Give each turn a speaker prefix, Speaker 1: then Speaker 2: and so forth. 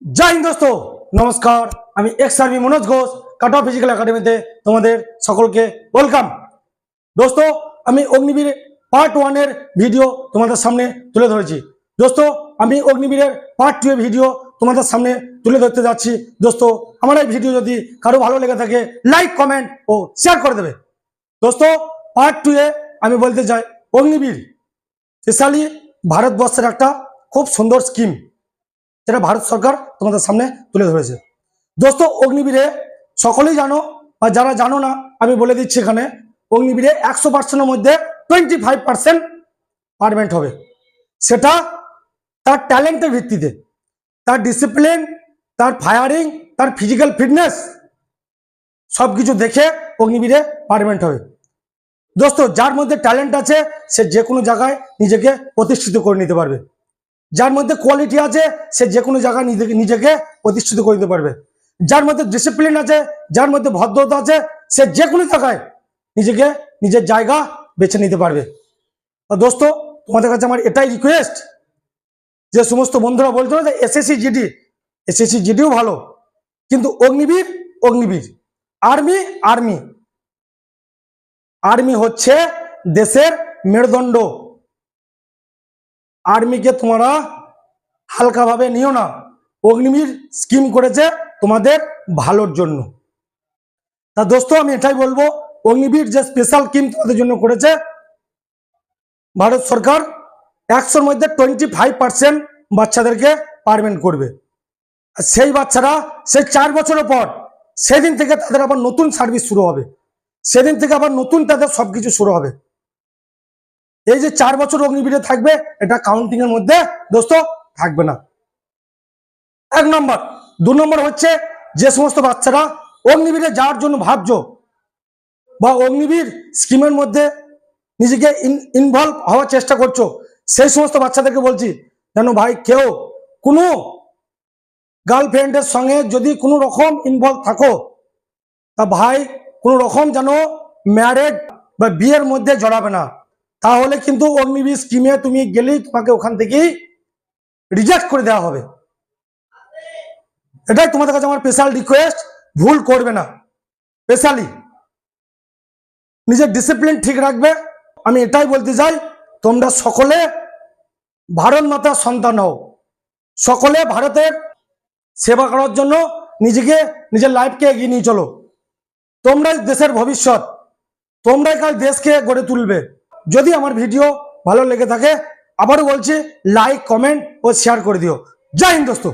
Speaker 1: जय हिंद दोस्तों नमस्कार एक्स आर्मी मनोज घोष काटा फिजिकल एकाडेमीते तुम्हारे सकलके वेलकाम। दोस्तों अग्निवीर पार्ट 1 एर भिडियो तुम्हारे सामने तुले धरेছি। दोस्तों अग्निवीर पार्ट 2 एर भिडियो तुम्हारे सामने तुले धरते जाচ্ছি। दोस्तों हमारा भिडियो यदि कारो भालो लेगे থাকে लाइक कमेंट और शेयर कर देवे। दोस्तों पार्ट 2 ए बोलते चाই अग्निवीर स्पेशली भारतवर्षेर একটা खूब सुंदर स्कीम যেটা ভারত সরকার তোমাদের সামনে তুলে ধরেছে। দোস্ত অগ্নিবীরে সকলেই জানো বা যারা জানো না আমি বলে দিচ্ছি, এখানে অগ্নিবীরে 100% মধ্যে 25% পারমেন্ট হবে। সেটা তার ট্যালেন্টের ভিত্তিতে, তার ডিসিপ্লিন, তার ফায়ারিং, তার ফিজিক্যাল ফিটনেস সবকিছু দেখে অগ্নিবীরে পারমেন্ট হবে। দোস্ত যার মধ্যে ট্যালেন্ট আছে সে যে কোনো জায়গায় নিজেকে প্রতিষ্ঠিত করে নিতে পারবে। যার মধ্যে কোয়ালিটি আছে সে যে কোনো জায়গায় নিজেকে প্রতিষ্ঠিত করে দিতে পারবে। যার মধ্যে ডিসিপ্লিন আছে, যার মধ্যে ভদ্রতা আছে, সে যে কোনো জায়গায় নিজেকে নিজের জায়গা বেছে নিতে পারবে। তো দোস্ত তোমাদের কাছে আমার এটাই রিকোয়েস্ট, যে সমস্ত বন্ধুরা বলতো না যে এসএসসি জিডিও ভালো, কিন্তু অগ্নিবীর আর্মি হচ্ছে দেশের মেরুদণ্ড। আর্মিকে তোমরা হালকা ভাবে নিও না। অগ্নিবীর স্কিম করেছে তোমাদের ভালোর জন্য। তা দোস্ত আমি এটাই বলবো, অগ্নিবীর যে স্পেশাল স্কিম তোমাদের জন্য করেছে ভারত সরকার, 100-র মধ্যে 25% বাচ্চাদেরকে পারমেন্ট করবে। আর সেই বাচ্চারা সেই 4 বছরের পর সেদিন থেকে তাদের আবার নতুন সার্ভিস শুরু হবে, সেদিন থেকে আবার নতুন তাদের সবকিছু শুরু হবে। এই যে 4 বছর অগ্নিবীরে থাকবে এটা কাউন্টিং এর মধ্যে দোস্ত থাকবে না। 1 নম্বর। 2 নম্বর হচ্ছে যে সমস্ত বাচ্চারা অগ্নিবীরে যাওয়ার জন্য ভাবছো বা অগ্নিবীর স্কিমের মধ্যে নিজেকে ইনভলভ হওয়ার চেষ্টা করছো, সেই সমস্ত বাচ্চাদেরকে বলছি যেন ভাই কেউ কোনো গার্লফ্রেন্ডের সঙ্গে যদি কোনো রকম ইনভলভ থাকো, তা ভাই কোনো রকম যেন ম্যারেজ বা বিয়ের মধ্যে জড়াবে না। তাহলে কিন্তু অগ্নিবীর স্কিমে তুমি গেলেই তোমাকে ওখান থেকেই রিজেক্ট করে দেওয়া হবে। এটাই তোমাদের কাছে আমার স্পেশাল রিকোয়েস্ট, ভুল করবে না। স্পেশালি নিজের ডিসিপ্লিন ঠিক রাখবে। আমি এটাই বলতে চাই, তোমরা সকলে ভারত মাতার সন্তান হও, সকলে ভারতের সেবা করার জন্য নিজের লাইফকে এগিয়ে নিয়ে চলো। তোমরাই দেশের ভবিষ্যৎ, তোমরাই কাল দেশকে গড়ে তুলবে। যদি আমার ভিডিও ভালো লেগে থাকে আবারও বলছি লাইক কমেন্ট ও শেয়ার করে দিও। জয় হিন্দ দোস্ত।